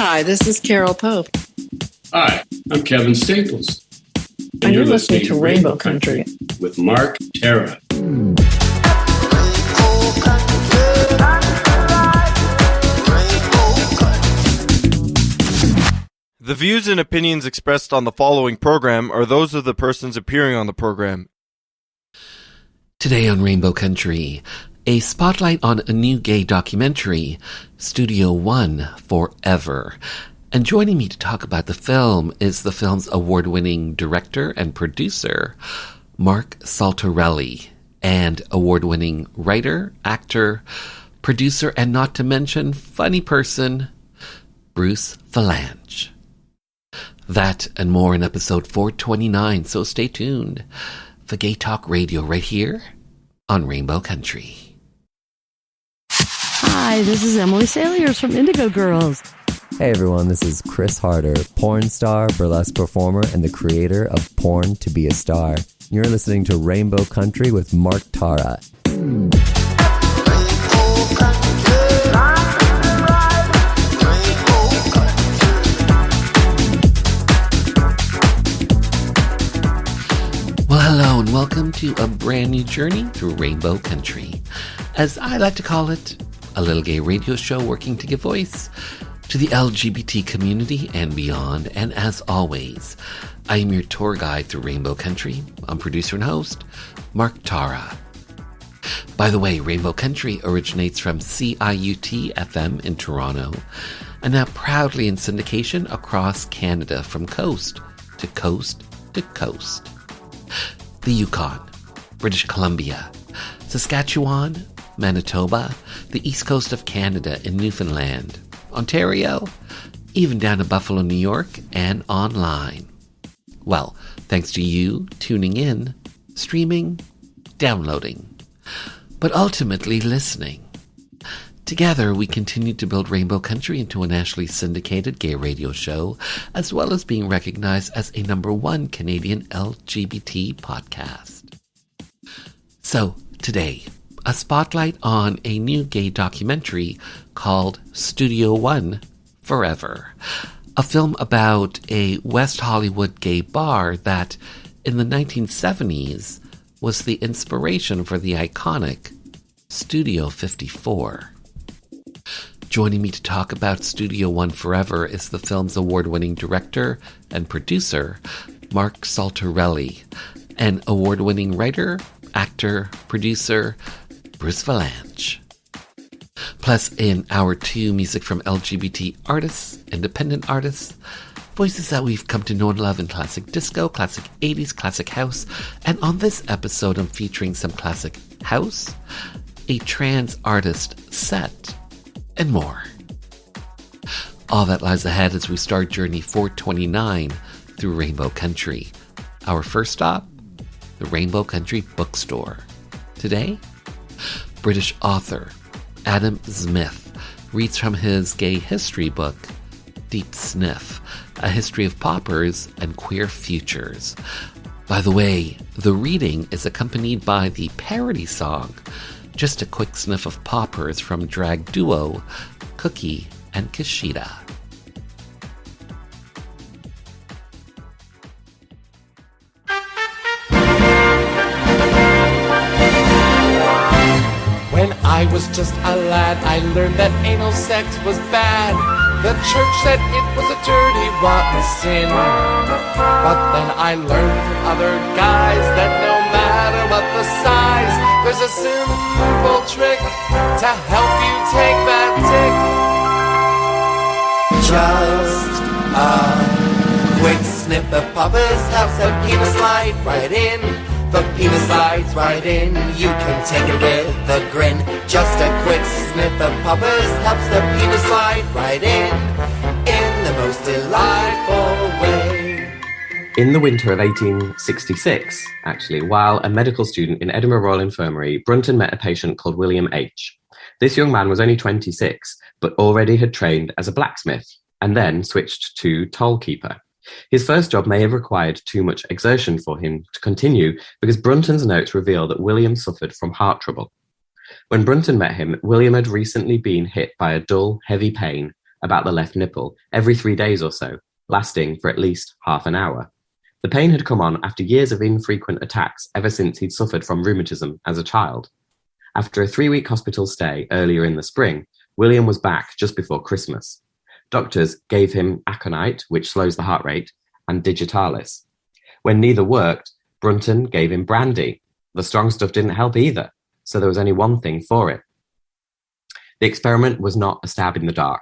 Hi, this is Carol Pope. Hi, I'm Kevin Staples. And you're listening to Rainbow Country with Mark Terra. The views and opinions expressed on the following program are those of the persons appearing on the program. Today on Rainbow Country, a spotlight on a new gay documentary, Studio One Forever. And joining me to talk about the film is the film's award-winning director and producer, Mark Saltarelli, and award-winning writer, actor, producer, and not to mention funny person, Bruce Vilanch. That and more in episode 429, so stay tuned for Gay Talk Radio right here on Rainbow Country. Hi, this is Emily Saliers from Indigo Girls. Hey everyone, this is Chris Harder, porn star, burlesque performer, and the creator of Porn to Be a Star. You're listening to Rainbow Country with Mark Tara. Well, hello and welcome to a brand new journey through Rainbow Country. As I like to call it, a little gay radio show working to give voice to the LGBT community and beyond. And as always, I am your tour guide through Rainbow Country. I'm producer and host, Mark Tara. By the way, Rainbow Country originates from CIUT FM in Toronto and now proudly in syndication across Canada from coast to coast to coast. The Yukon, British Columbia, Saskatchewan, Manitoba, the east coast of Canada in Newfoundland, Ontario, even down to Buffalo, New York, and online. Well, thanks to you tuning in, streaming, downloading, but ultimately listening. Together, we continue to build Rainbow Country into a nationally syndicated gay radio show, as well as being recognized as a #1 Canadian LGBT podcast. So, today, a spotlight on a new gay documentary called Studio One Forever, a film about a West Hollywood gay bar that, in the 1970s, was the inspiration for the iconic Studio 54. Joining me to talk about Studio One Forever is the film's award-winning director and producer, Mark Saltarelli, and award-winning writer, actor, producer, Bruce Vilanch. Plus, in Hour 2, music from LGBT artists, independent artists, voices that we've come to know and love in classic disco, classic 80s, classic house, and on this episode I'm featuring some classic house, a trans artist set, and more. All that lies ahead as we start Journey 429 through Rainbow Country. Our first stop, the Rainbow Country Bookstore. Today, British author Adam Smith reads from his gay history book, Deep Sniff, A History of Poppers and Queer Futures. By the way, the reading is accompanied by the parody song, Just a Quick Sniff of Poppers from drag duo Cookie and Kashida. When I was just a lad, I learned that anal sex was bad. The church said it was a dirty, rotten sin. But then I learned from other guys that no matter what the size, there's a simple trick to help you take that dick. Just a quick snip of poppers helps the penis slide right in. The penis slides right in, you can take it with a grin. Just a quick snip of poppers helps the penis slide right in the most delightful way. In the winter of 1866, actually, while a medical student in Edinburgh Royal Infirmary, Brunton met a patient called William H. This young man was only 26, but already had trained as a blacksmith, and then switched to toll keeper. His first job may have required too much exertion for him to continue because Brunton's notes reveal that William suffered from heart trouble. When Brunton met him, William had recently been hit by a dull, heavy pain about the left nipple every 3 days or so, lasting for at least half an hour. The pain had come on after years of infrequent attacks ever since he'd suffered from rheumatism as a child. After a 3-week hospital stay earlier in the spring, William was back just before Christmas. Doctors gave him aconite, which slows the heart rate, and digitalis. When neither worked, Brunton gave him brandy. The strong stuff didn't help either, so there was only one thing for it. The experiment was not a stab in the dark.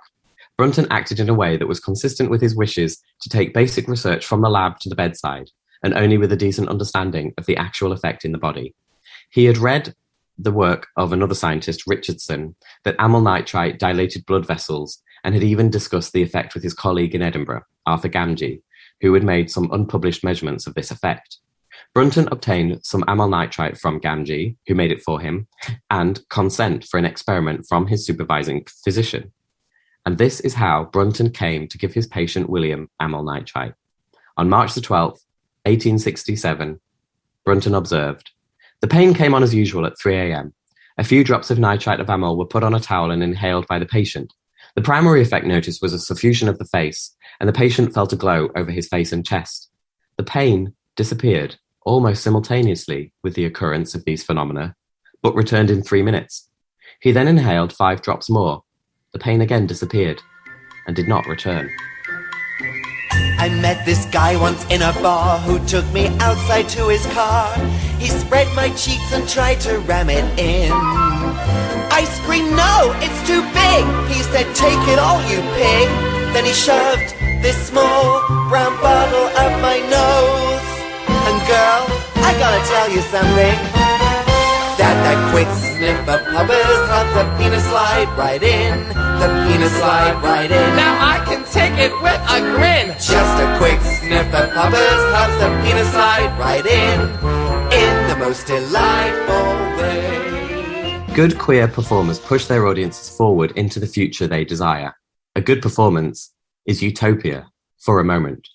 Brunton acted in a way that was consistent with his wishes to take basic research from the lab to the bedside, and only with a decent understanding of the actual effect in the body. He had read the work of another scientist, Richardson, that amyl nitrite dilated blood vessels, and had even discussed the effect with his colleague in Edinburgh, Arthur Gamgee, who had made some unpublished measurements of this effect. Brunton obtained some amyl nitrite from Gamgee, who made it for him, and consent for an experiment from his supervising physician. And this is how Brunton came to give his patient William amyl nitrite. On March the 12th, 1867, Brunton observed, "The pain came on as usual at 3 a.m. A few drops of nitrite of amyl were put on a towel and inhaled by the patient. The primary effect noticed was a suffusion of the face, and the patient felt a glow over his face and chest. The pain disappeared almost simultaneously with the occurrence of these phenomena, but returned in 3 minutes. He then inhaled 5 drops more. The pain again disappeared and did not return." I met this guy once in a bar who took me outside to his car. He spread my cheeks and tried to ram it in. I screamed, "No, it's too big!" He said, "Take it all, you pig!" Then he shoved this small brown bottle up my nose. And girl, I gotta tell you something. That quick snip of puppers helped the penis slide right in. The penis slide right in. Now I can take it with a grin. Just a quick snip of puppers helps the penis slide right in the most delightful way. Good queer performers push their audiences forward into the future they desire. A good performance is utopia for a moment.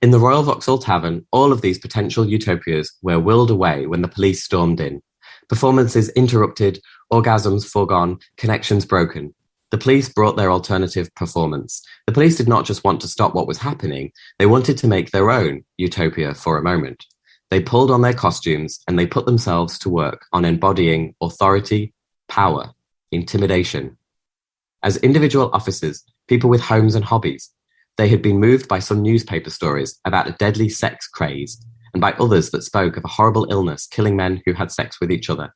In the Royal Vauxhall Tavern, all of these potential utopias were willed away when the police stormed in. Performances interrupted, orgasms foregone, connections broken. The police brought their alternative performance. The police did not just want to stop what was happening, they wanted to make their own utopia for a moment. They pulled on their costumes and they put themselves to work on embodying authority, power, intimidation. As individual officers, people with homes and hobbies, they had been moved by some newspaper stories about a deadly sex craze and by others that spoke of a horrible illness killing men who had sex with each other.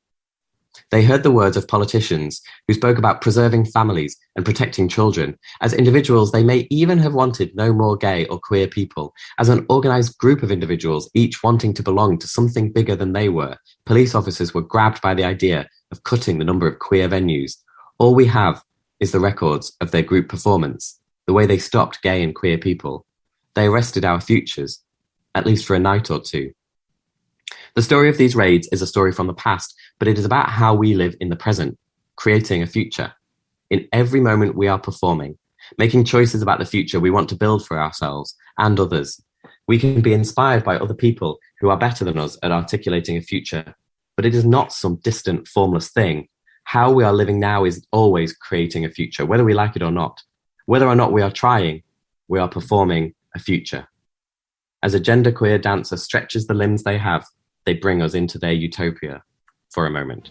They heard the words of politicians who spoke about preserving families and protecting children. As individuals, they may even have wanted no more gay or queer people. As an organized group of individuals, each wanting to belong to something bigger than they were, police officers were grabbed by the idea of cutting the number of queer venues. All we have is the records of their group performance, the way they stopped gay and queer people. They arrested our futures, at least for a night or two. The story of these raids is a story from the past, but it is about how we live in the present, creating a future. In every moment we are performing, making choices about the future we want to build for ourselves and others. We can be inspired by other people who are better than us at articulating a future, but it is not some distant, formless thing. How we are living now is always creating a future, whether we like it or not. Whether or not we are trying, we are performing a future. As a genderqueer dancer stretches the limbs they have, they bring us into their utopia for a moment.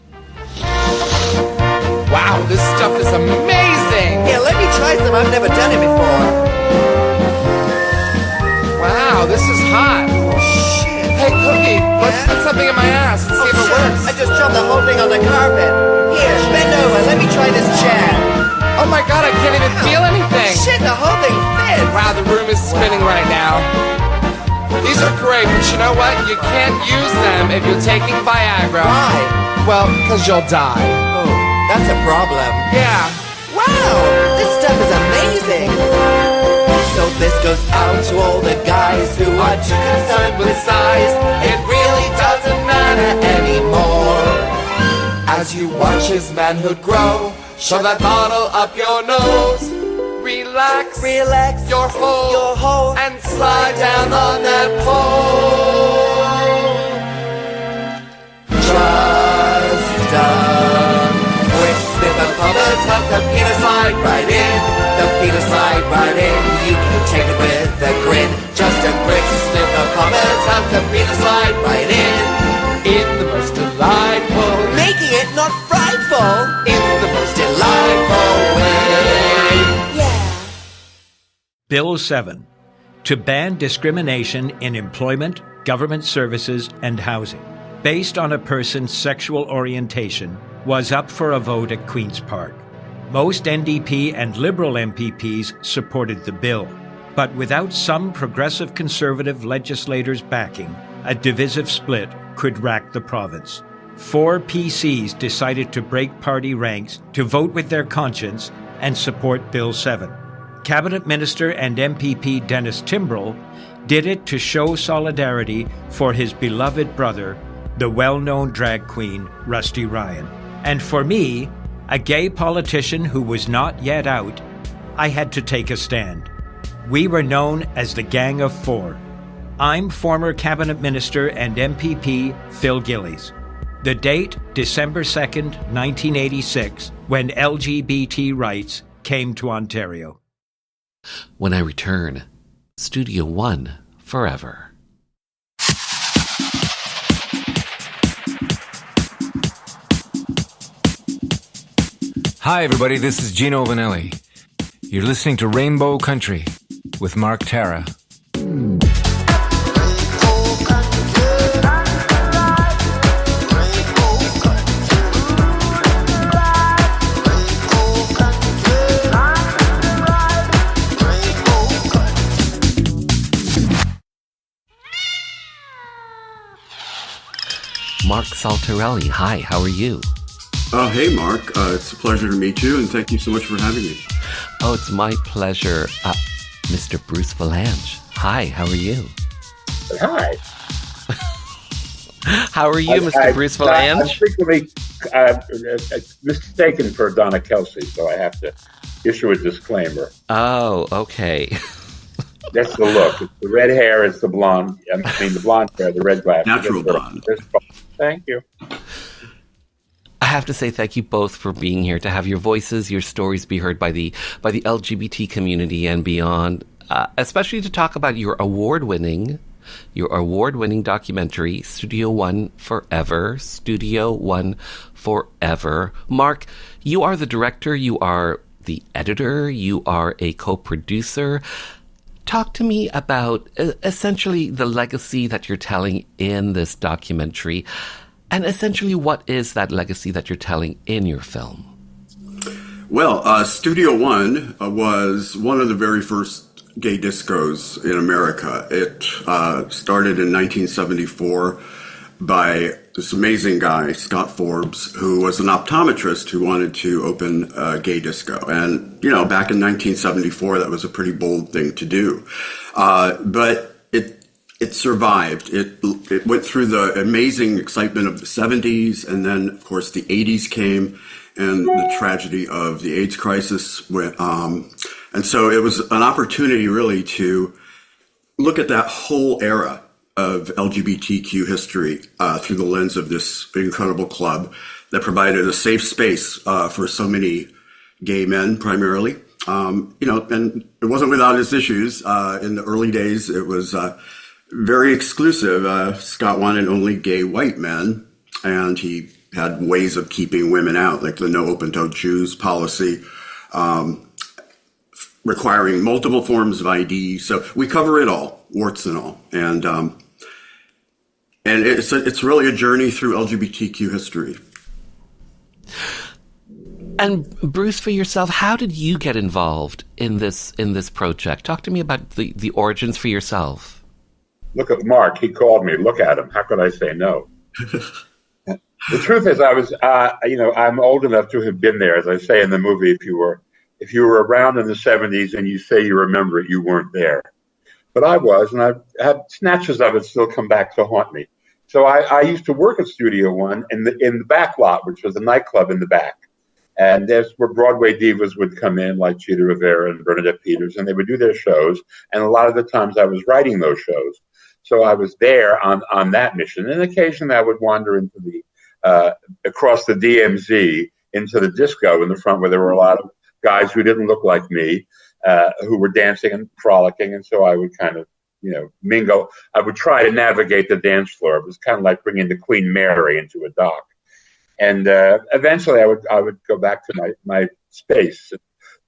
Wow, this stuff is amazing! Yeah, let me try some. I've never done it before. Wow, this is hot. Shit. Hey, Cookie, let's put something in my ass and see if it works. I just dropped the whole thing on the carpet. Here, bend over. Let me try this chair. Oh my god, I can't even feel anything. Shit, the whole thing fits. Wow, the room is spinning right now. These are great, but you know what? You can't use them if you're taking Viagra. Why? Well, because you'll die. Oh, that's a problem. Yeah. Wow, this stuff is amazing. So this goes out to all the guys who are too concerned with size. It really doesn't matter anymore. As you watch his manhood grow, shove that bottle up your nose. Relax, Relax your hole, and slide down on that pole. Just a quick snip of puppers help the penis slide right in. The delightful in the most delightful way. Yeah. Bill 7, to ban discrimination in employment, government services, and housing, based on a person's sexual orientation, was up for a vote at Queen's Park. Most NDP and Liberal MPPs supported the bill, but without some progressive Conservative legislators backing, a divisive split could rack the province. 4 PCs decided to break party ranks to vote with their conscience and support Bill 7. Cabinet Minister and MPP Dennis Timbrell did it to show solidarity for his beloved brother, the well-known drag queen Rusty Ryan. And for me, a gay politician who was not yet out, I had to take a stand. We were known as the Gang of Four. I'm former Cabinet Minister and MPP Phil Gillies. The date, December 2nd, 1986, when LGBT rights came to Ontario. When I return, Studio One forever. Hi, everybody. This is Gino Vanelli. You're listening to Rainbow Country with Mark Tara. Mark Saltarelli, hi, how are you? Hey, Mark. It's a pleasure to meet you, and thank you so much for having me. Oh, it's my pleasure. Mr. Bruce Valanche, hi, how are you? Hi. How are you, Mr. Bruce Valanche? I'm frequently mistaken for Donna Kelsey, so I have to issue a disclaimer. Oh, okay. That's the look. It's the red hair, it's the blonde. I mean, the blonde hair, the red glasses. Natural blonde. Thank you. I have to say thank you both for being here, to have your voices, your stories be heard by the LGBT community and beyond, especially to talk about your award-winning documentary, Studio One Forever. Studio One Forever. Mark, you are the director, you are the editor, you are a co-producer. Talk to me about essentially the legacy that you're telling in this documentary. And essentially, what is that legacy that you're telling in your film? Well, Studio One was one of the very first gay discos in America. It started in 1974 by this amazing guy, Scott Forbes, who was an optometrist who wanted to open a gay disco. And, you know, back in 1974, that was a pretty bold thing to do. But it survived. It went through the amazing excitement of the 70s, and then, of course, the 80s came, and the tragedy of the AIDS crisis went. And so it was an opportunity, really, to look at that whole era of LGBTQ history through the lens of this incredible club that provided a safe space for so many gay men, primarily. And it wasn't without its issues. In the early days, it was very exclusive. Scott wanted only gay white men, and he had ways of keeping women out, like the no open-toed shoes policy, requiring multiple forms of ID. So we cover it all, warts and all. And it's really a journey through LGBTQ history. And Bruce, for yourself, how did you get involved in this project? Talk to me about the origins for yourself. Look at Mark. He called me. Look at him. How could I say no? The truth is, I was, I'm old enough to have been there. As I say in the movie, if you were around in the 70s and you say you remember it, you weren't there. But I was, and I've had snatches of it still come back to haunt me. So I used to work at Studio One in the back lot, which was a nightclub in the back. And that's where Broadway divas would come in, like Cheetah Rivera and Bernadette Peters, and they would do their shows. And a lot of the times I was writing those shows. So I was there on that mission. And occasionally I would wander into across the DMZ into the disco in the front, where there were a lot of guys who didn't look like me, who were dancing and frolicking. And so I would kind of, mingle. I would try to navigate the dance floor. It was kind of like bringing the Queen Mary into a dock. And eventually I would go back to my space,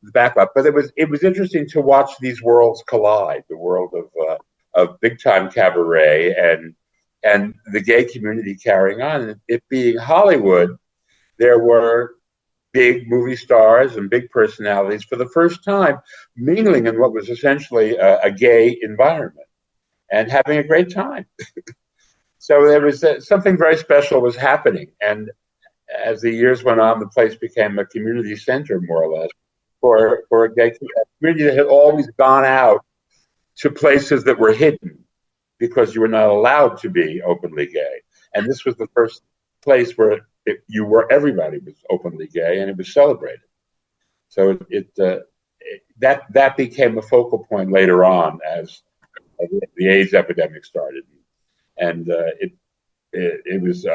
the backlot. But it was interesting to watch these worlds collide, the world of big time cabaret and the gay community carrying on. And it being Hollywood, there were big movie stars and big personalities for the first time mingling in what was essentially a gay environment and having a great time. So there was something very special was happening. And as the years went on, the place became a community center, more or less, for a gay community that had always gone out to places that were hidden because you were not allowed to be openly gay. And this was the first place where everybody was openly gay and it was celebrated. So that became a focal point later on as the AIDS epidemic started, and it was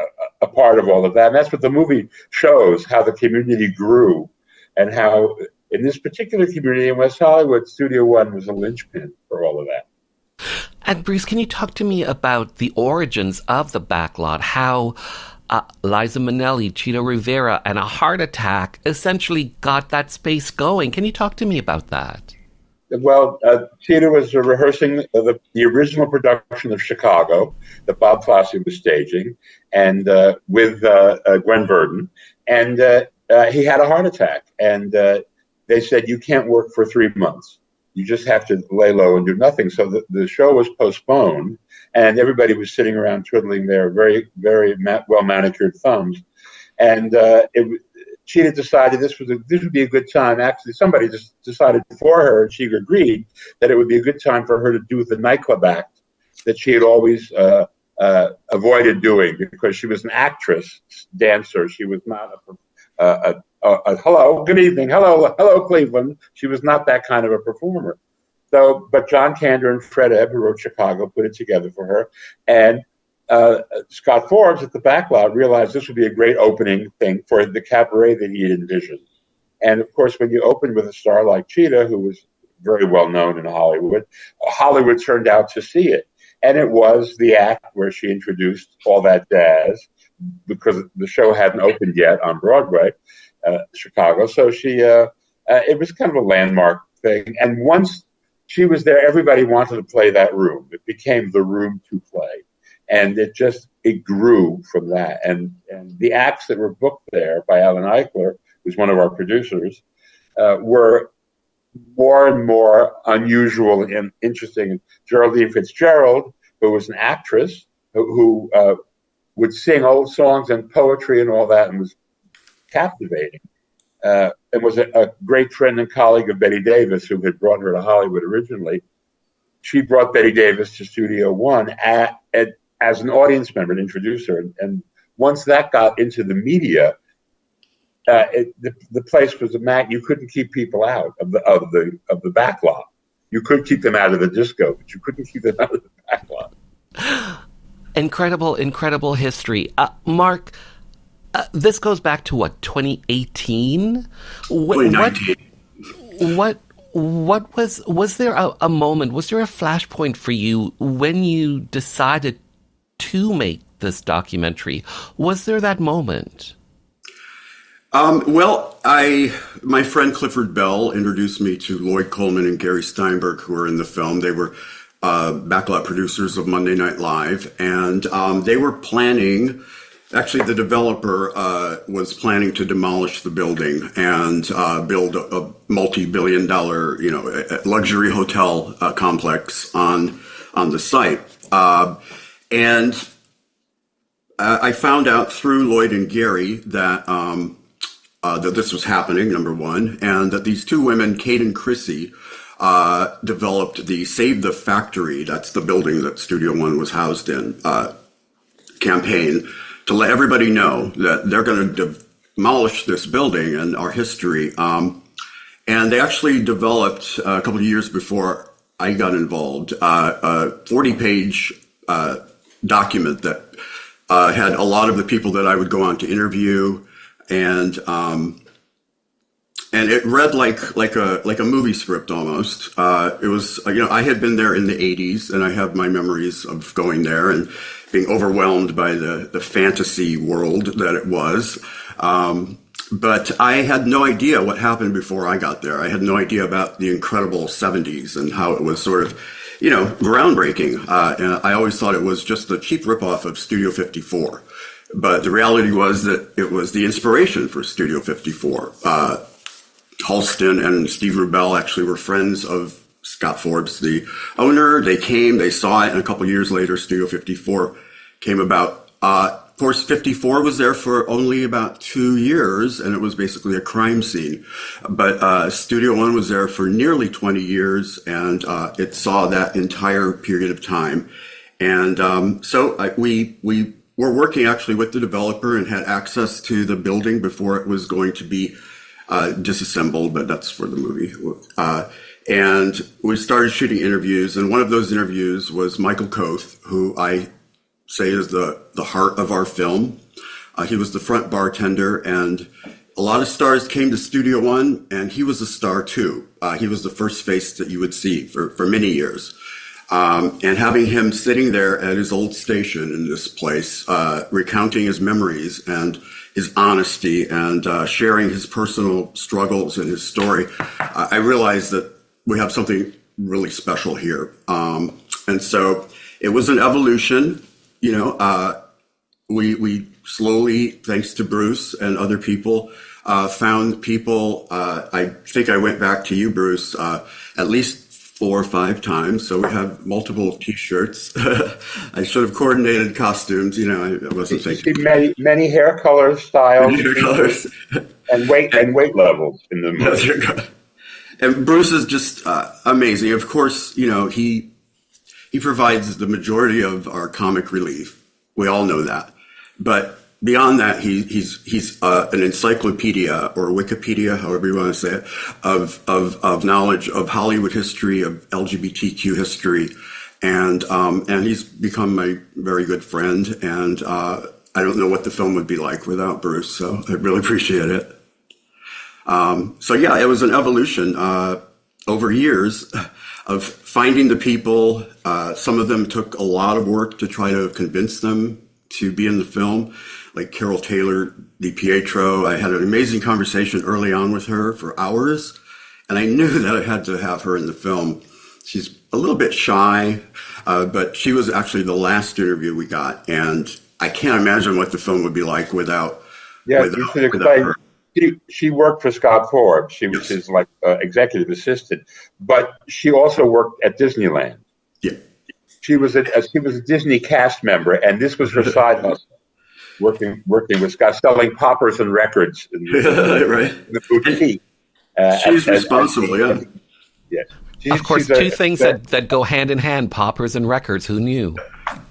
a part of all of that. And that's what the movie shows, how the community grew, and how in this particular community in West Hollywood, Studio One was a linchpin for all of that. And Bruce, can you talk to me about the origins of the backlot? How Liza Minnelli, Chito Rivera, and a heart attack essentially got that space going. Can you talk to me about that? Well, Chito was rehearsing the original production of Chicago that Bob Fosse was staging, and with Gwen Verdon, and he had a heart attack, and they said, you can't work for 3 months. You just have to lay low and do nothing. So the show was postponed, and everybody was sitting around twiddling their very, very well-manicured thumbs. And Chito decided this would be a good time. Actually, somebody just decided for her, and she agreed that it would be a good time for her to do the nightclub act that she had always avoided doing because she was an actress, dancer. She was not a hello, good evening, hello, Cleveland. She was not that kind of a performer. So, but John Kander and Fred Ebb, who wrote Chicago, put it together for her. And Scott Forbes at the backlot realized this would be a great opening thing for the cabaret that he had envisioned. And of course, when you open with a star like Chito, who was very well known in Hollywood, Hollywood turned out to see it. And it was the act where she introduced all that jazz because the show hadn't opened yet on Broadway. Chicago. So it was kind of a landmark thing. And once she was there, everybody wanted to play that room. It became the room to play. And it grew from that. And the acts that were booked there by Alan Eichler, who's one of our producers, were more and more unusual and interesting. Geraldine Fitzgerald, who was an actress, who would sing old songs and poetry and all that, and was captivating. And was a great friend and colleague of Betty Davis, who had brought her to Hollywood originally. She brought Betty Davis to Studio One as an audience member to introduce her. And once that got into the media, the place was a magnet. You couldn't keep people out of the backlot. You could keep them out of the disco, but you couldn't keep them out of the backlot. Incredible history. Mark, this goes back to what, 2018? 2019. What was there a moment, was there a flashpoint for you when you decided to make this documentary? Was there that moment? Well, my friend Clifford Bell introduced me to Lloyd Coleman and Gary Steinberg, who were in the film. They were backlot producers of Monday Night Live, and they were planning. Actually, the developer was planning to demolish the building and build a multi-billion-dollar, luxury hotel complex on the site. And I found out through Lloyd and Gary that that this was happening, number one, and that these two women, Kate and Chrissy, developed the Save the Factory, that's the building that Studio One was housed in, campaign to let everybody know that they're going to demolish this building and our history. And they actually developed, a couple of years before I got involved, a 40-page document that had a lot of the people that I would go on to interview and and it read like a movie script almost. It was, I had been there in the 80s, and I have my memories of going there and being overwhelmed by the fantasy world that it was. But I had no idea what happened before I got there. I had no idea about the incredible 70s and how it was sort of, groundbreaking. And I always thought it was just a cheap ripoff of Studio 54. But the reality was that it was the inspiration for Studio 54. Halston and Steve Rubell actually were friends of Scott Forbes, the owner. They came, they saw it, and a couple years later, Studio 54 came about. Of course, 54 was there for only about 2 years, and it was basically a crime scene. But Studio One was there for nearly 20 years, and it saw that entire period of time. And so we were working actually with the developer and had access to the building before it was going to be disassembled, but that's for the movie. And we started shooting interviews, and one of those interviews was Michael Koth, who I say is the heart of our film. He was the front bartender, and a lot of stars came to Studio One, and he was a star too. He was the first face that you would see for many years. And having him sitting there at his old station in this place, recounting his memories and his honesty and sharing his personal struggles and his story, I realized that we have something really special here. And so it was an evolution. We slowly, thanks to Bruce and other people, found people. I think I went back to you, Bruce, at least 4 or 5 times. So we have multiple T-shirts. I should have coordinated costumes. I wasn't thinking. Many hair colors, styles, and weight levels in the movie. And Bruce is just amazing. Of course, he provides the majority of our comic relief. We all know that. But beyond that, he's an encyclopedia or Wikipedia, however you want to say it, of knowledge of Hollywood history, of LGBTQ history. And he's become my very good friend. And I don't know what the film would be like without Bruce. So I really appreciate it. It was an evolution over years of finding the people. Some of them took a lot of work to try to convince them to be in the film, like Carol Taylor DiPietro. I had an amazing conversation early on with her for hours, and I knew that I had to have her in the film. She's a little bit shy, but she was actually the last interview we got, and I can't imagine what the film would be like without her. She worked for Scott Forbes. She was his executive assistant, but she also worked at Disneyland. Yeah, she was a Disney cast member, and this was her side hustle, working with Scott, selling poppers and records in the boutique. She's responsible, Yes. Of course, two things that go hand in hand: poppers and records. Who knew?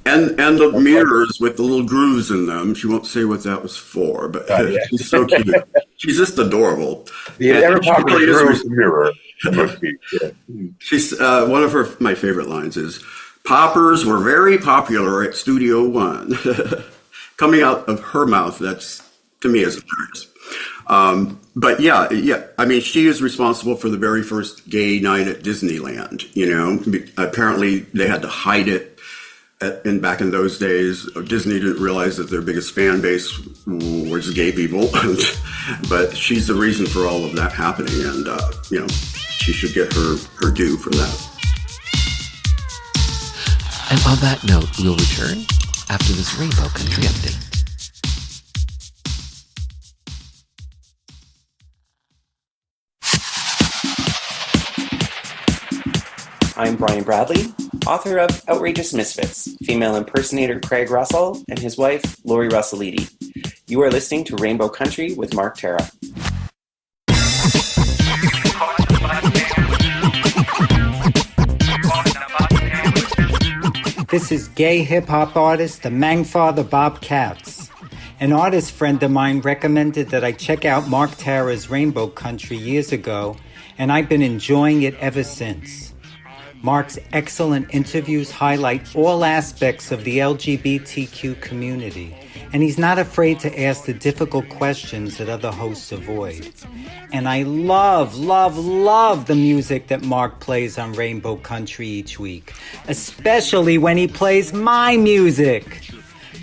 And the mirrors with the little grooves in them. She won't say what that was for, but she's so cute. She's just adorable. The ever-popular mirror. She's one of my favorite lines is, "Poppers were very popular at Studio One." Coming out of her mouth, that's, to me, is hilarious. But I mean, she is responsible for the very first gay night at Disneyland. Apparently they had to hide it. And back in those days, Disney didn't realize that their biggest fan base was gay people. But she's the reason for all of that happening. And, she should get her due for that. And on that note, we'll return after this Rainbow Country update. I'm Brian Bradley, author of Outrageous Misfits, female impersonator Craig Russell, and his wife, Lori Russellidi. You are listening to Rainbow Country with Mark Tara. This is gay hip-hop artist, the Mangfather Bob Katz. An artist friend of mine recommended that I check out Mark Tara's Rainbow Country years ago, and I've been enjoying it ever since. Mark's excellent interviews highlight all aspects of the LGBTQ community and he's not afraid to ask the difficult questions that other hosts avoid. And I love, love, love the music that Mark plays on Rainbow Country each week, especially when he plays my music.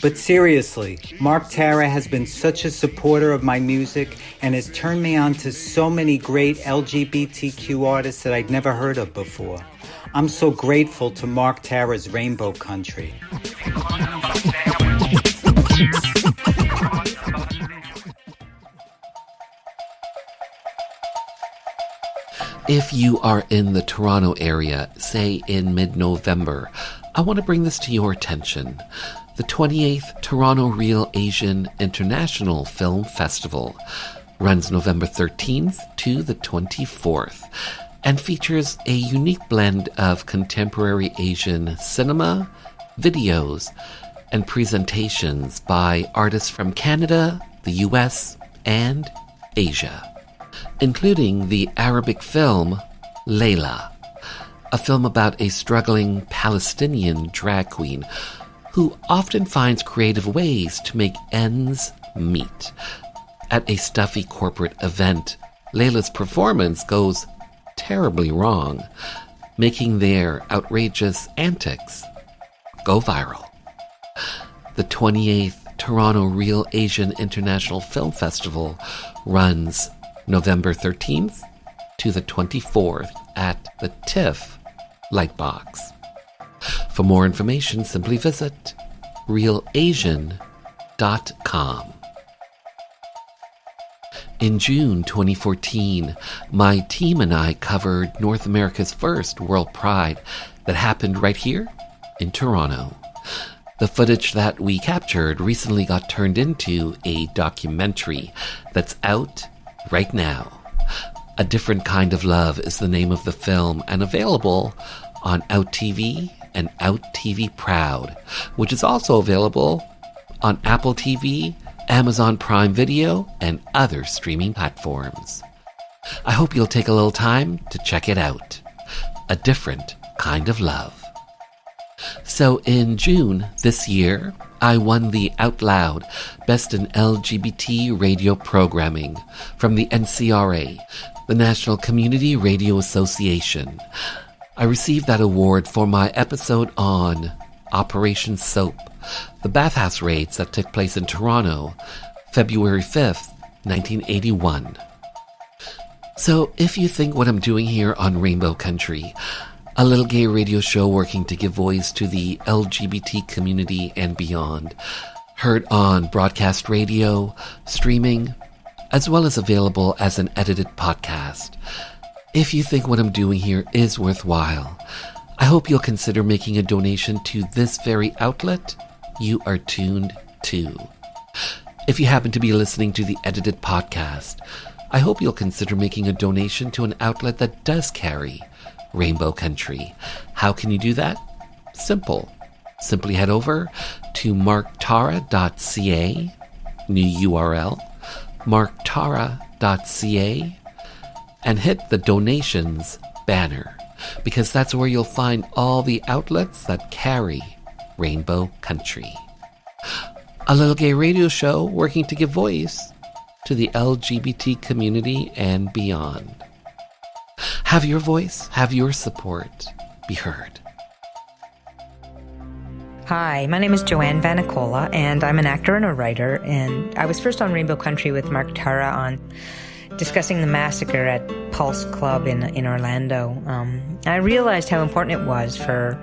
But seriously, Mark Tara has been such a supporter of my music and has turned me on to so many great LGBTQ artists that I'd never heard of before. I'm so grateful to Mark Tara's Rainbow Country. If you are in the Toronto area, say in mid-November, I want to bring this to your attention. The 28th Toronto Real Asian International Film Festival runs November 13th to the 24th and features a unique blend of contemporary Asian cinema, videos, and presentations by artists from Canada, the US, and Asia, including the Arabic film Layla, a film about a struggling Palestinian drag queen who often finds creative ways to make ends meet. At a stuffy corporate event, Layla's performance goes terribly wrong, making their outrageous antics go viral. The 28th Toronto Real Asian International Film Festival runs November 13th to the 24th at the TIFF Lightbox. For more information, simply visit realasian.com. In June 2014, my team and I covered North America's first World Pride that happened right here in Toronto. The footage that we captured recently got turned into a documentary that's out right now. A Different Kind of Love is the name of the film and available on Out TV and Out TV Proud, which is also available on Apple TV, Amazon Prime Video, and other streaming platforms. I hope you'll take a little time to check it out. A Different Kind of Love. So in June this year, I won the Out Loud Best in LGBT Radio Programming from the NCRA, the National Community Radio Association. I received that award for my episode on Operation Soap, the bathhouse raids that took place in Toronto, February 5th, 1981. So if you think what I'm doing here on Rainbow Country, a little gay radio show working to give voice to the LGBT community and beyond, heard on broadcast radio, streaming, as well as available as an edited podcast. If you think what I'm doing here is worthwhile, I hope you'll consider making a donation to this very outlet you are tuned to. If you happen to be listening to the edited podcast, I hope you'll consider making a donation to an outlet that does carry Rainbow Country. How can you do that? Simple. Simply head over to marktara.ca, new URL, marktara.ca, and hit the donations banner, because that's where you'll find all the outlets that carry Rainbow Country. A little gay radio show working to give voice to the LGBT community and beyond. Have your voice, have your support be heard. Hi, my name is Joanne Vanicola, and I'm an actor and a writer, and I was first on Rainbow Country with Mark Tara on discussing the massacre at Pulse Club in Orlando. I realized how important it was for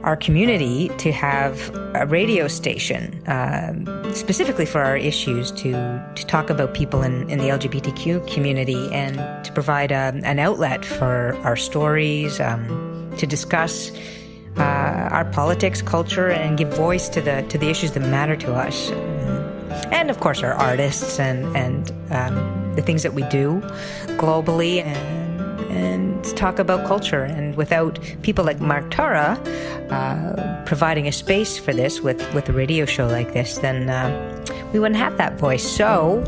our community to have a radio station, specifically for our issues, to talk about people in the LGBTQ community and to provide an outlet for our stories, to discuss our politics, culture, and give voice to the issues that matter to us. And of course our artists and the things that we do globally, and talk about culture. And without people like Mark Tara providing a space for this with a radio show like this, then we wouldn't have that voice. So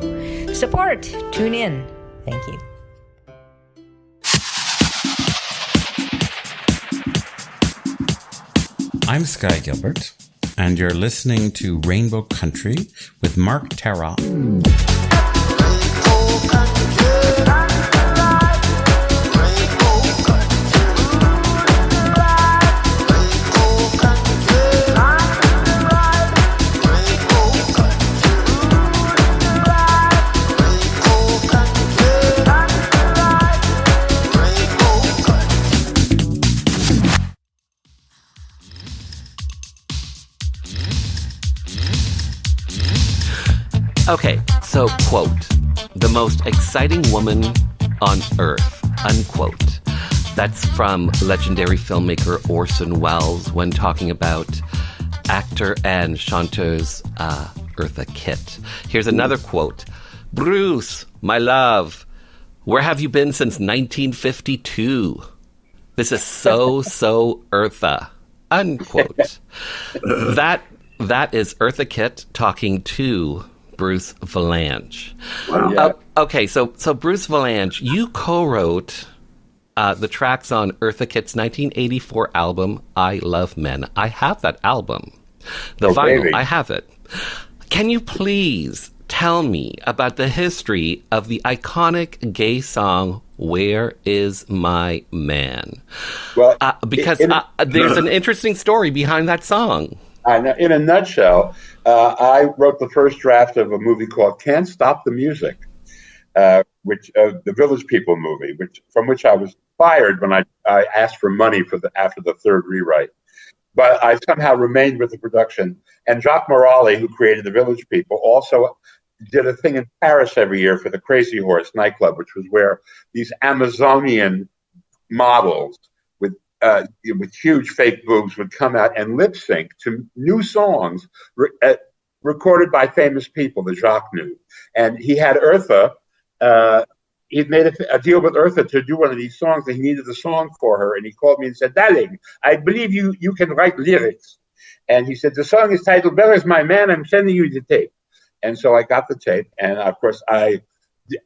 support, tune in. Thank you. I'm Sky Gilbert. and you're listening to Rainbow Country with Mark Terra. Okay, so quote, the most exciting woman on earth, unquote. That's from legendary filmmaker Orson Welles when talking about actor and chanteuse Eartha Kitt. Here's another quote. Bruce, my love, where have you been since 1952? This is so Eartha, unquote. That is Eartha Kitt talking to Bruce Valanche. Wow. Okay, so Bruce Valanche, you co-wrote the tracks on Eartha Kitt's 1984 album, I Love Men. I have that album. The vinyl, baby. I have it. Can you please tell me about the history of the iconic gay song, Where Is My Man? Well, because there's an interesting story behind that song. In a nutshell, I wrote the first draft of a movie called Can't Stop the Music, which the Village People movie, from which I was fired when I asked for money after the third rewrite. But I somehow remained with the production. And Jacques Morali, who created the Village People, also did a thing in Paris every year for the Crazy Horse nightclub, which was where these Amazonian models with huge fake boobs would come out and lip sync to new songs recorded by famous people that Jacques knew. And he had Eartha, he'd made a deal with Eartha to do one of these songs, and he needed the song for her. And he called me and said, darling, I believe you can write lyrics. And he said, the song is titled, Where Is My Man? I'm sending you the tape. And so I got the tape. And of course, I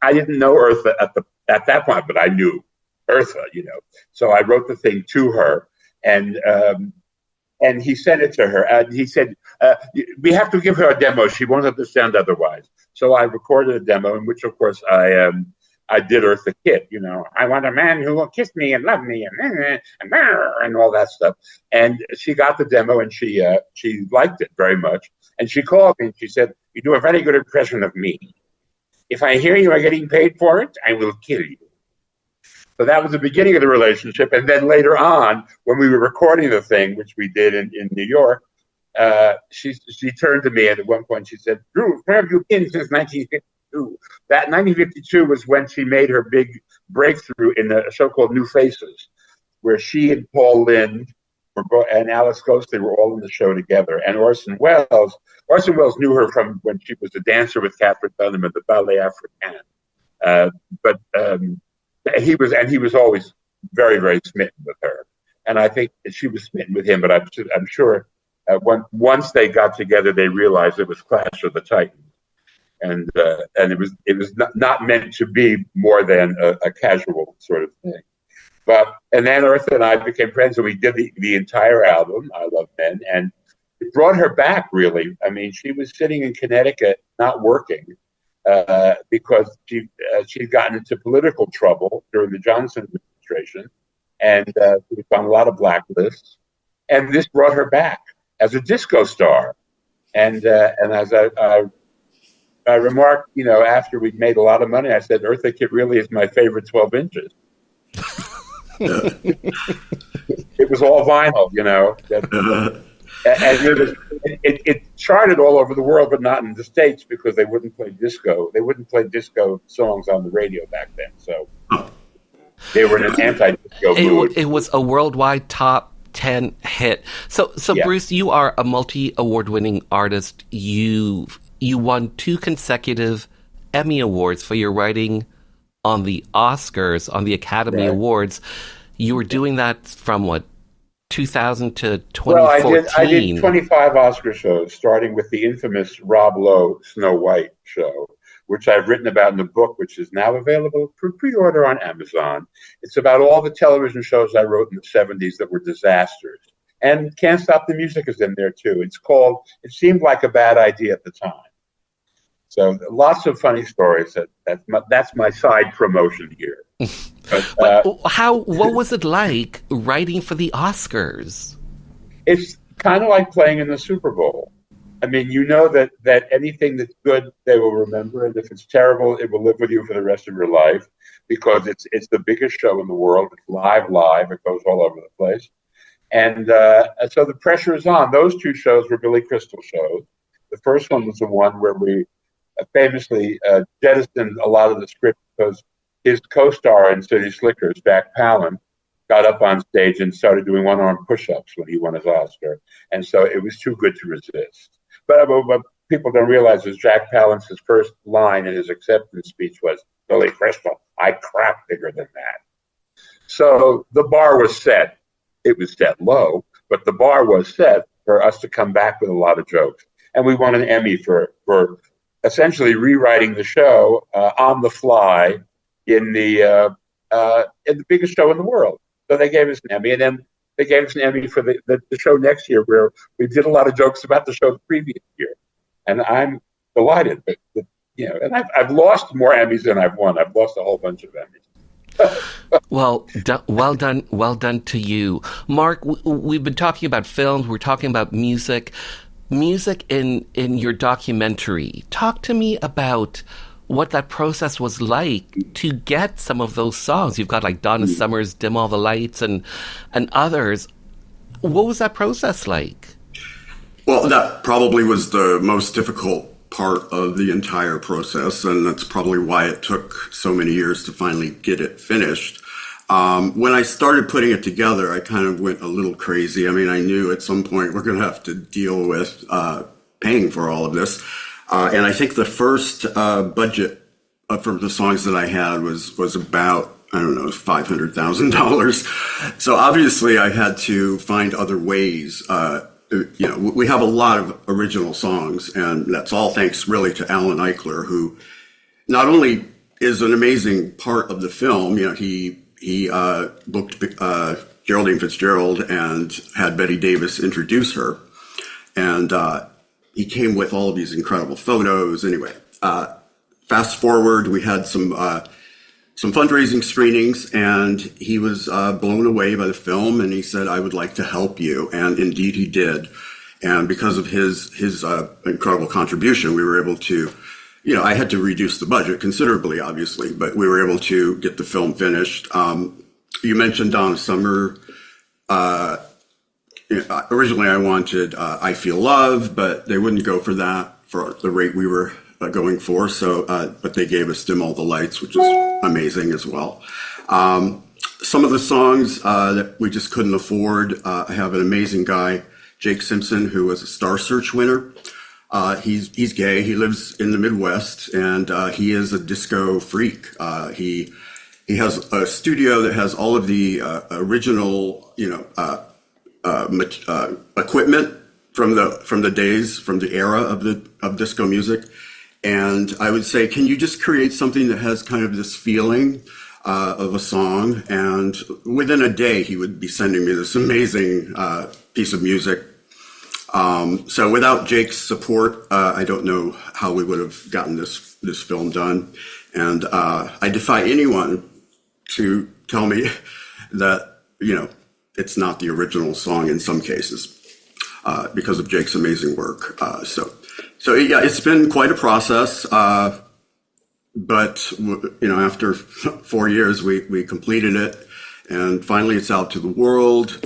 didn't know Eartha at that point, but I knew Eartha, So I wrote the thing to her, and he sent it to her. And he said, we have to give her a demo. She won't understand otherwise. So I recorded a demo in which, of course, I did Eartha Kitt. I want a man who will kiss me and love me and all that stuff. And she got the demo, and she liked it very much. And she called me and she said, you do a very good impression of me. If I hear you are getting paid for it, I will kill you. So that was the beginning of the relationship. And then later on, when we were recording the thing, which we did in New York, she turned to me, and at one point she said, Drew, where have you been since 1952? That 1952 was when she made her big breakthrough in a show called New Faces, where she and Paul Lynde and Alice Ghostley were all in the show together. And Orson Welles knew her from when she was a dancer with Catherine Dunham at the Ballet Africain. But he was always very, very smitten with her. And I think she was smitten with him, but I'm sure once they got together, they realized it was Clash of the Titans. And it was not meant to be more than a casual sort of thing. And then Eartha and I became friends, and we did the entire album, I Love Men, and it brought her back, really. I mean, she was sitting in Connecticut, not working, because she'd gotten into political trouble during the Johnson administration, and she was on a lot of blacklists. And this brought her back as a disco star. And as I remarked, after we'd made a lot of money, I said, Eartha Kitt really is my favorite 12 inches. It was all vinyl, and it charted all over the world, but not in the States because they wouldn't play disco. They wouldn't play disco songs on the radio back then, so they were in an anti-disco mood. It was a worldwide top 10 hit. So yeah. Bruce, you are a multi-award-winning artist. You won 2 consecutive Emmy Awards for your writing on the Oscars, on the Academy Awards. You were doing that from 2000 to 2014? Well, I did 25 Oscar shows, starting with the infamous Rob Lowe Snow White show, which I've written about in the book, which is now available for pre-order on Amazon. It's about all the television shows I wrote in the 70s that were disasters. And Can't Stop the Music is in there too. It seemed like a bad idea at the time. So lots of funny stories. That's my side promotion here. But, what was it like writing for the Oscars? It's kind of like playing in the Super Bowl. I mean, you know that anything that's good, they will remember, and if it's terrible, it will live with you for the rest of your life, because it's the biggest show in the world. It's live. It goes all over the place, and so the pressure is on. Those two shows were Billy Crystal shows. The first one was the one where we famously jettisoned a lot of the script because his co-star in City Slickers, Jack Palance, got up on stage and started doing one-arm push-ups when he won his Oscar, and so it was too good to resist. But what people don't realize is Jack Palance's first line in his acceptance speech was, "Billy Crystal, I crap bigger than that." So the bar was set. It was set low, but the bar was set for us to come back with a lot of jokes. And we won an Emmy for essentially rewriting the show on the fly in the biggest show in the world. So they gave us an Emmy, and then they gave us an Emmy for the show next year, where we did a lot of jokes about the show the previous year. And I'm delighted. But and I've lost more Emmys than I've won. I've lost a whole bunch of Emmys. Well done to you. Mark, we've been talking about films. We're talking about music. Music in your documentary. Talk to me about what that process was like to get some of those songs. You've got like Donna Summer's "Dim All the Lights" and others. What was that process like? Well, that probably was the most difficult part of the entire process, and that's probably why it took so many years to finally get it finished. When I started putting it together, I kind of went a little crazy. I mean, I knew at some point we're going to have to deal with paying for all of this. And I think the first budget from the songs that I had was about, I don't know, $500,000. So obviously I had to find other ways. We have a lot of original songs, and that's all thanks really to Alan Eichler, who not only is an amazing part of the film. He booked Geraldine Fitzgerald and had Betty Davis introduce her. And he came with all of these incredible photos. Anyway, fast forward, we had some fundraising screenings, and he was blown away by the film, and he said, "I would like to help you." And indeed he did. And because of his incredible contribution, we were able to, I had to reduce the budget considerably, obviously, but we were able to get the film finished. You mentioned Donna Summer. Originally I wanted "I Feel Love," but they wouldn't go for that for the rate we were going for. So, but they gave us "Dim All the Lights," which is amazing as well. Some of the songs that we just couldn't afford. I have an amazing guy, Jake Simpson, who was a Star Search winner. He's gay. He lives in the Midwest, and he is a disco freak. He has a studio that has all of the original, equipment from the era of disco music. And I would say, can you just create something that has kind of this feeling of a song? And within a day, he would be sending me this amazing piece of music. So without Jake's support, I don't know how we would have gotten this film done. And I defy anyone to tell me that, it's not the original song in some cases, because of Jake's amazing work. So yeah, it's been quite a process. But after 4 years, we completed it, and finally it's out to the world,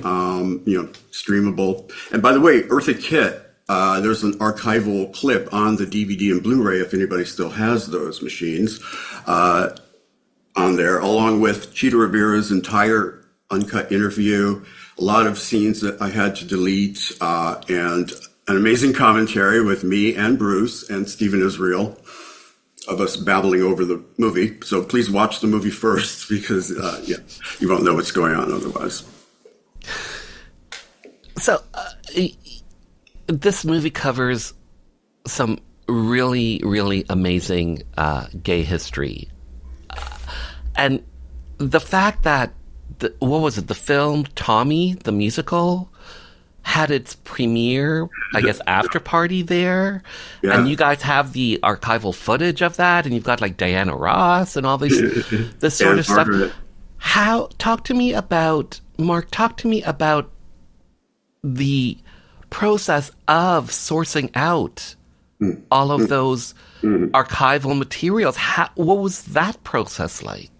streamable. And by the way, Eartha Kitt, there's an archival clip on the DVD and Blu-ray, if anybody still has those machines, on there, along with Chita Rivera's entire uncut interview, a lot of scenes that I had to delete, and an amazing commentary with me and Bruce and Stephen Israel of us babbling over the movie. So please watch the movie first, because you won't know what's going on otherwise. So this movie covers some really, really amazing gay history. And the fact that, the film Tommy, the musical, had its premiere, I guess, after party there. Yeah. And you guys have the archival footage of that, and you've got like Diana Ross and all this sort of stuff. Talk to me about the process of sourcing out all of those archival materials. What was that process like?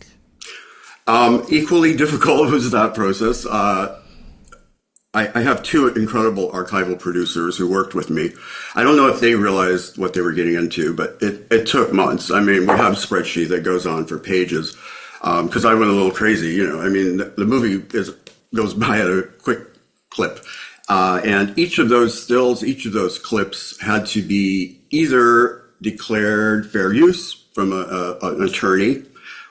Equally difficult was that process. I have two incredible archival producers who worked with me. I don't know if they realized what they were getting into, but it took months. I mean, we have a spreadsheet that goes on for pages because I went a little crazy. You know, I mean, the movie goes by at a quick clip. And each of those stills, each of those clips had to be either declared fair use from an attorney,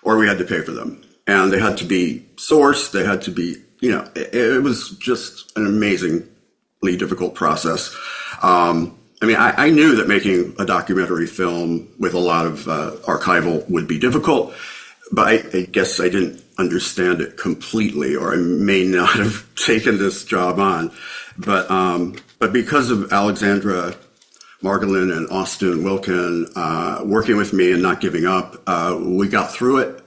or we had to pay for them. And they had to be sourced. They had to be, you know, it was just an amazingly difficult process. I mean, I knew that making a documentary film with a lot of archival would be difficult, but I guess I didn't understand it completely, or I may not have taken this job on. But because of Alexandra Margolin and Austin Wilkin working with me and not giving up, we got through it.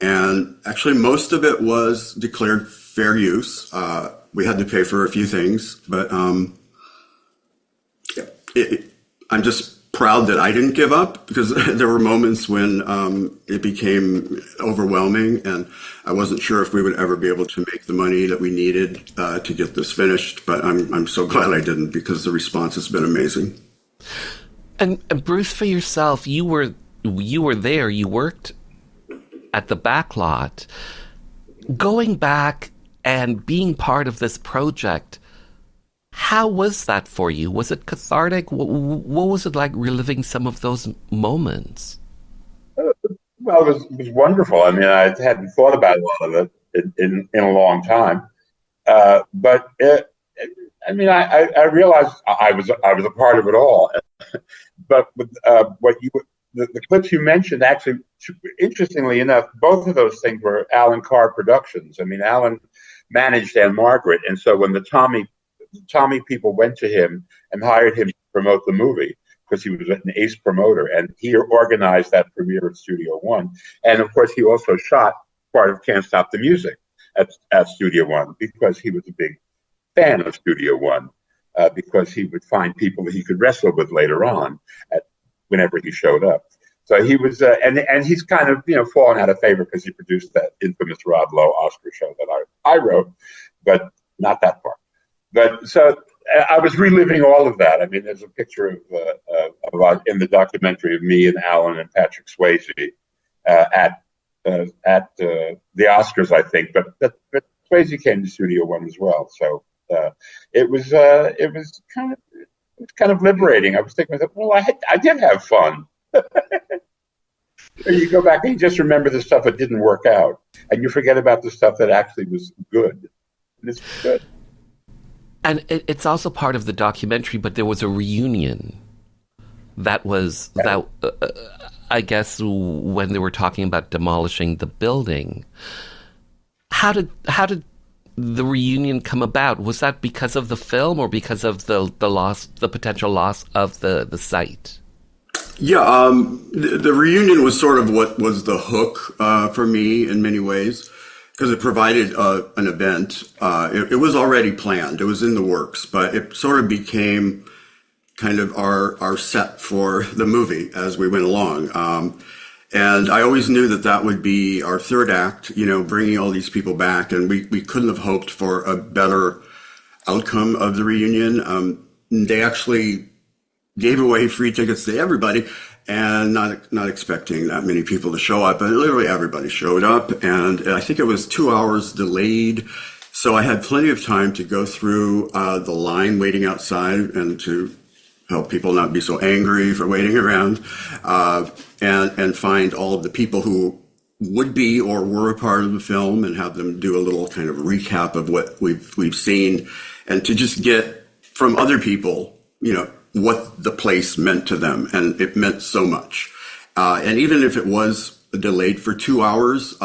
And actually, most of it was declared fair use. We had to pay for a few things, but I'm just proud that I didn't give up, because there were moments when it became overwhelming, and I wasn't sure if we would ever be able to make the money that we needed to get this finished. But I'm so glad I didn't, because the response has been amazing. And Bruce, for yourself, you were there. You worked at the back lot. Going back and being part of this project, how was that for you? Was it cathartic? What was it like reliving some of those moments? Well, it was wonderful. I mean, I hadn't thought about a lot of it in a long time. But I mean, I realized I was a part of it all. But with the clips you mentioned, actually, interestingly enough, both of those things were Alan Carr productions. I mean, Alan managed Anne Margaret, and so when the Tommy people went to him and hired him to promote the movie, because he was an ace promoter, and he organized that premiere at Studio One. And of course, he also shot part of Can't Stop the Music at Studio One, because he was a big fan of Studio One, because he would find people that he could wrestle with later on whenever he showed up. So he was, and he's kind of, fallen out of favor because he produced that infamous Rob Lowe Oscar show that I wrote, but not that part. But so I was reliving all of that. I mean, there's a picture of in the documentary of me and Alan and Patrick Swayze at the Oscars, I think. But Swayze came to Studio One as well. So it was kind of liberating. I was thinking, well, I did have fun. You go back and you just remember the stuff that didn't work out, and you forget about the stuff that actually was good. And it's good. And it's also part of the documentary, but there was a reunion that was I guess when they were talking about demolishing the building. How did the reunion come about? Was that because of the film, or because of the potential loss of the site? Yeah, the reunion was sort of what was the hook for me in many ways, because it provided an event. It was already planned. It was in the works, but it sort of became kind of our set for the movie as we went along. And I always knew that would be our third act, bringing all these people back. And we couldn't have hoped for a better outcome of the reunion. They actually gave away free tickets to everybody, and not expecting that many people to show up. And literally everybody showed up, and I think it was 2 hours delayed. So I had plenty of time to go through the line waiting outside and to help people not be so angry for waiting around, and find all of the people who would be or were a part of the film, and have them do a little kind of recap of what we've seen, and to just get from other people, what the place meant to them. And it meant so much. And even if it was delayed for 2 hours,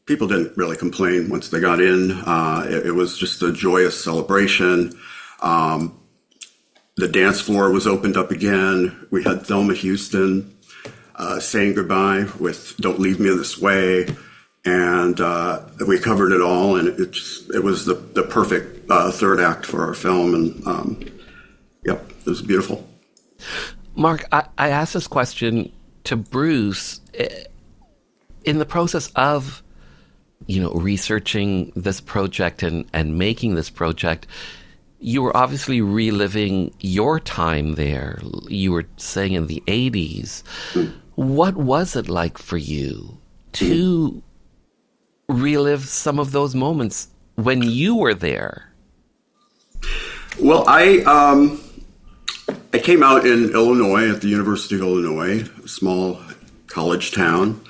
people didn't really complain once they got in. It was just a joyous celebration. The dance floor was opened up again. We had Thelma Houston saying goodbye with "Don't Leave Me This Way," and we covered it all. And it was the perfect third act for our film. And yep, it was beautiful. Mark, I asked this question to Bruce in the process of, researching this project and making this project. You were obviously reliving your time there. You were saying in the 80s. What was it like for you to relive some of those moments when you were there? Well, I came out in Illinois at the University of Illinois, a small college town.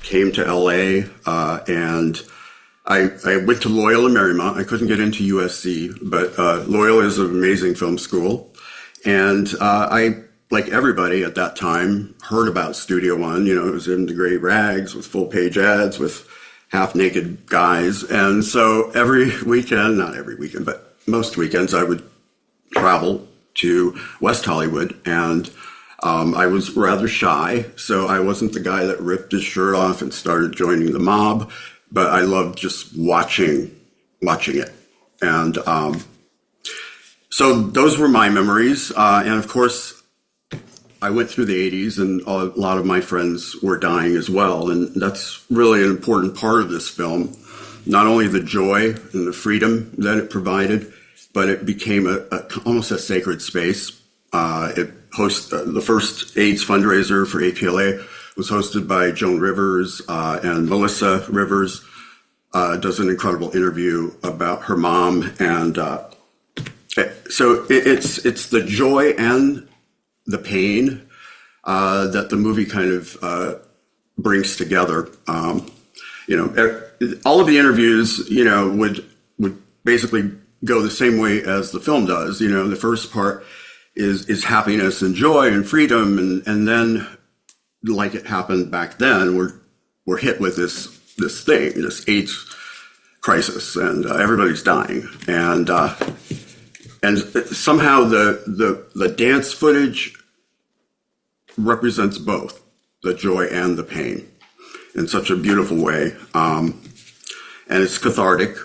Came to LA, and I went to Loyola Marymount. I couldn't get into USC, but Loyola is an amazing film school. And I, like everybody at that time, heard about Studio One. It was in the gray rags with full-page ads with half-naked guys. And so every weekend, not every weekend, but most weekends, I would travel to West Hollywood. And I was rather shy, so I wasn't the guy that ripped his shirt off and started joining the mob. But I loved just watching it. And so those were my memories. And of course, I went through the 80s, and a lot of my friends were dying as well. And that's really an important part of this film. Not only the joy and the freedom that it provided, but it became almost a sacred space. It hosted the first AIDS fundraiser for APLA. Was hosted by Joan Rivers, and Melissa Rivers does an incredible interview about her mom. And so it's the joy and the pain that the movie kind of brings together. All of the interviews, would basically go the same way as the film does. The first part is happiness and joy and freedom, and then, like it happened back then, we're hit with this thing, this AIDS crisis, and everybody's dying, and somehow the dance footage represents both the joy and the pain in such a beautiful way, and it's cathartic.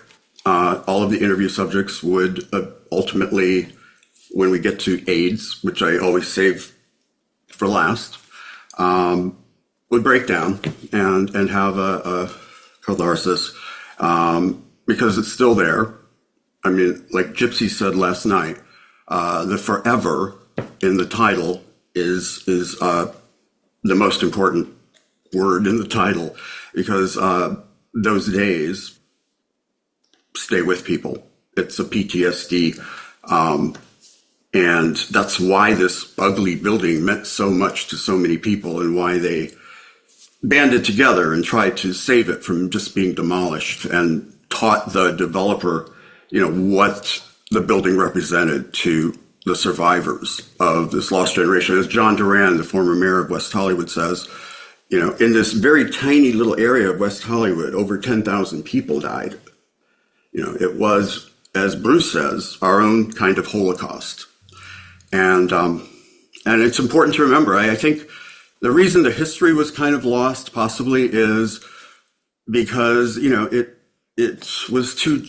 All of the interview subjects would ultimately, when we get to AIDS, which I always save for last, would break down and have a catharsis, because it's still there. I mean, like Gypsy said last night, the forever in the title is the most important word in the title, because those days stay with people. It's a PTSD, and that's why this ugly building meant so much to so many people, and why they banded together and tried to save it from just being demolished, and taught the developer, what the building represented to the survivors of this lost generation. As John Duran, the former mayor of West Hollywood, says, in this very tiny little area of West Hollywood, over 10,000 people died. It was, as Bruce says, our own kind of Holocaust. And it's important to remember. I think the reason the history was kind of lost possibly is because, it was too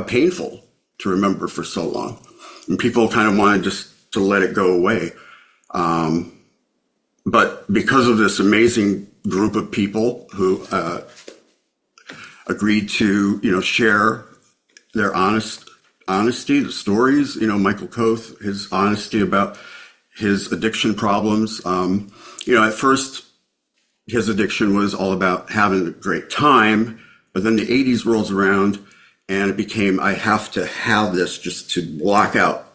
painful to remember for so long. And people kind of wanted just to let it go away. But because of this amazing group of people who agreed to, share their honesty, the stories, Michael Koth, his honesty about his addiction problems. At first, his addiction was all about having a great time, but then the 80s rolls around and it became, I have to have this just to block out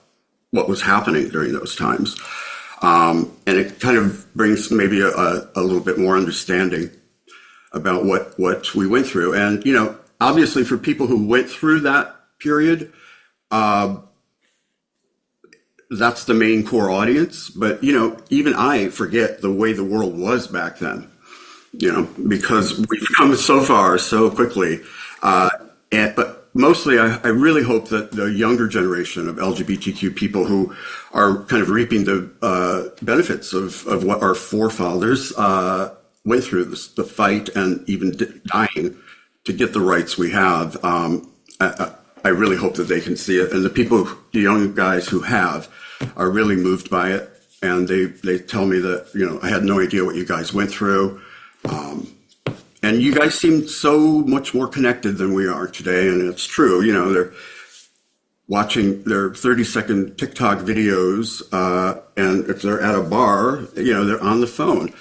what was happening during those times. And it kind of brings maybe a little bit more understanding about what we went through. And, obviously for people who went through that period, that's the main core audience. But, even I forget the way the world was back then. because we've come so far so quickly. But mostly, I really hope that the younger generation of LGBTQ people who are kind of reaping the benefits of what our forefathers went through, the fight and even dying to get the rights we have. I really hope that they can see it. And the young guys who have, are really moved by it. And they tell me that, I had no idea what you guys went through. And you guys seem so much more connected than we are today. And it's true, they're watching their 30-second TikTok videos. And if they're at a bar, they're on the phone.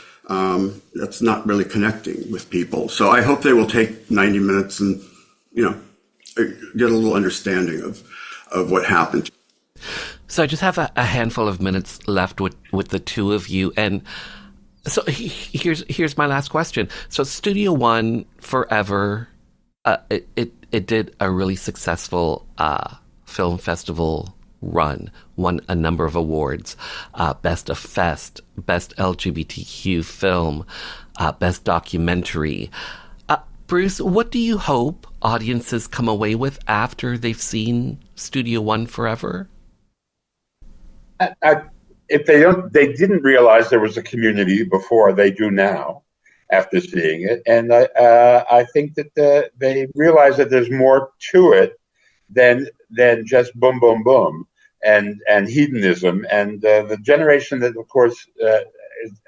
That's not really connecting with people. So I hope they will take 90 minutes and, get a little understanding of what happened. So I just have a handful of minutes left with the two of you. And so here's my last question. So Studio One Forever, it did a really successful film festival run, won a number of awards, Best of Fest, Best LGBTQ Film, Best Documentary. Bruce, what do you hope audiences come away with after they've seen Studio One Forever? If they didn't realize there was a community before, they do now after seeing it, and I think that they realize that there's more to it than just boom, boom, boom, and hedonism, and the generation that, of course,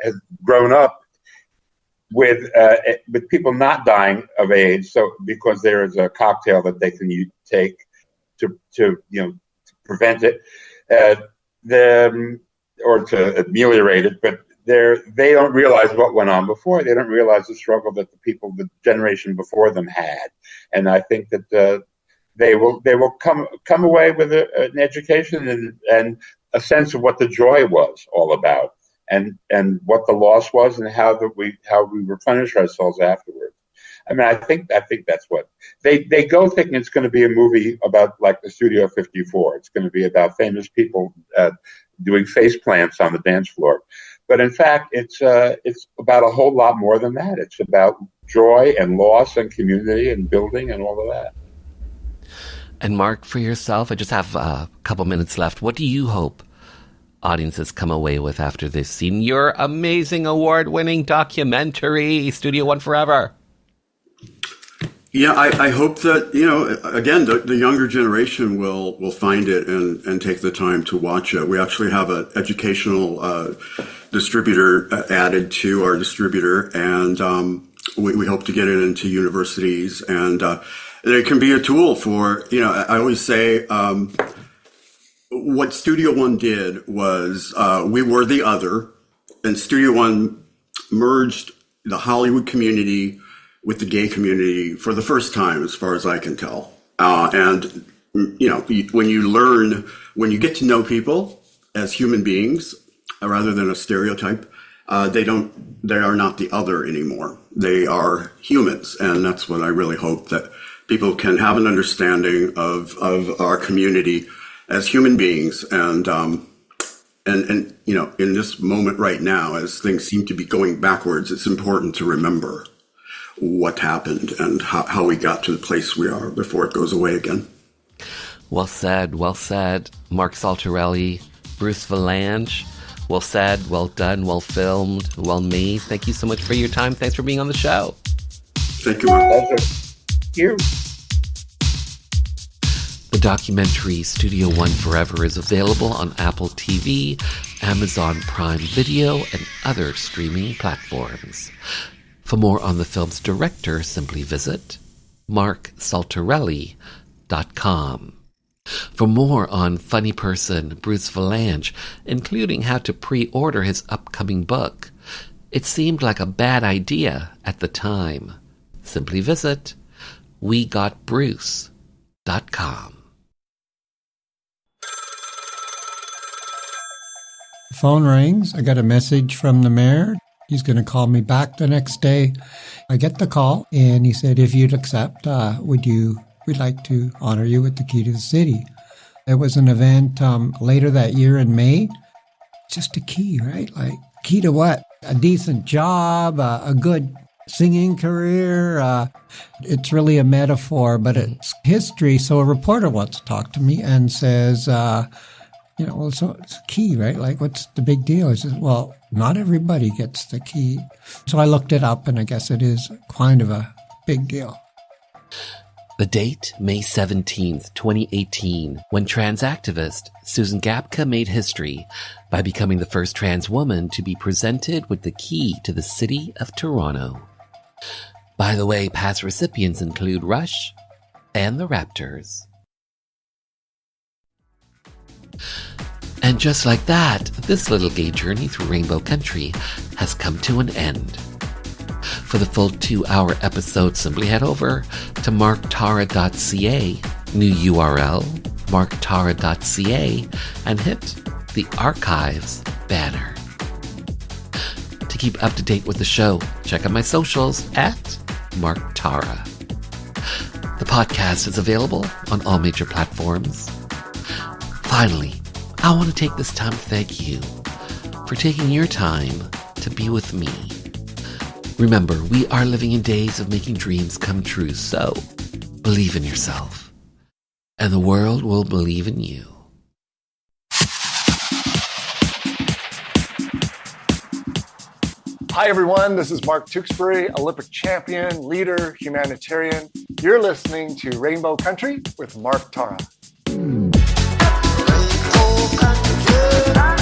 has grown up with people not dying of AIDS, so because there is a cocktail that they can take to prevent it, or to ameliorate it, but they don't realize what went on before. They don't realize the struggle that the generation before them had, and I think that they will come away with an education and a sense of what the joy was all about. And what the loss was, and how we replenish ourselves afterwards. I mean, I think that's what they go thinking it's going to be a movie about, like the Studio 54. It's going to be about famous people doing face plants on the dance floor, but in fact, it's about a whole lot more than that. It's about joy and loss and community and building and all of that. And Mark, for yourself, I just have a couple minutes left. What do you hope audiences come away with after they've seen your amazing award-winning documentary, Studio One Forever? Yeah, I hope that, again, the younger generation will find it and take the time to watch it. We actually have an educational distributor added to our distributor, and we hope to get it into universities, and it can be a tool for, I always say, what Studio One did was we were the other, and Studio One merged the Hollywood community with the gay community for the first time, as far as I can tell. And when you get to know people as human beings rather than a stereotype, they are not the other anymore. They are humans, and that's what I really hope, that people can have an understanding of our community as human beings, and in this moment right now, as things seem to be going backwards, it's important to remember what happened and how we got to the place we are before it goes away again. Well said, well said. Mark Saltarelli, Bruce Valanche, well said, well done, well filmed, well made. Thank you so much for your time. Thanks for being on the show. Thank you, Mark. Thank you. The documentary Studio One Forever is available on Apple TV, Amazon Prime Video, and other streaming platforms. For more on the film's director, simply visit marksaltarelli.com. For more on funny person Bruce Valanche, including how to pre-order his upcoming book, it seemed like a bad idea at the time. Simply visit wegotbruce.com. Phone rings. I got a message from the mayor. He's going to call me back the next day. I get the call, and he said, if you'd accept, we'd like to honor you with the key to the city. There was an event later that year in May. Just a key, right? Like, key to what? A decent job, a good singing career. It's really a metaphor, but it's history. So a reporter once talked to me and says, well, so it's key, right? Like, what's the big deal? I said, well, not everybody gets the key. So I looked it up, and I guess it is kind of a big deal. The date, May 17th, 2018, when trans activist Susan Gapka made history by becoming the first trans woman to be presented with the key to the city of Toronto. By the way, past recipients include Rush and the Raptors. And just like that, this little gay journey through Rainbow Country has come to an end. For the full 2-hour episode, simply head over to marktara.ca, new URL, marktara.ca, and hit the Archives banner. To keep up to date with the show, check out my socials at Mark Tara. The podcast is available on all major platforms. Finally, I want to take this time to thank you for taking your time to be with me. Remember, we are living in days of making dreams come true, so believe in yourself, and the world will believe in you. Hi, everyone. This is Mark Tewksbury, Olympic champion, leader, humanitarian. You're listening to Rainbow Country with Mark Tara. Rainbow Country.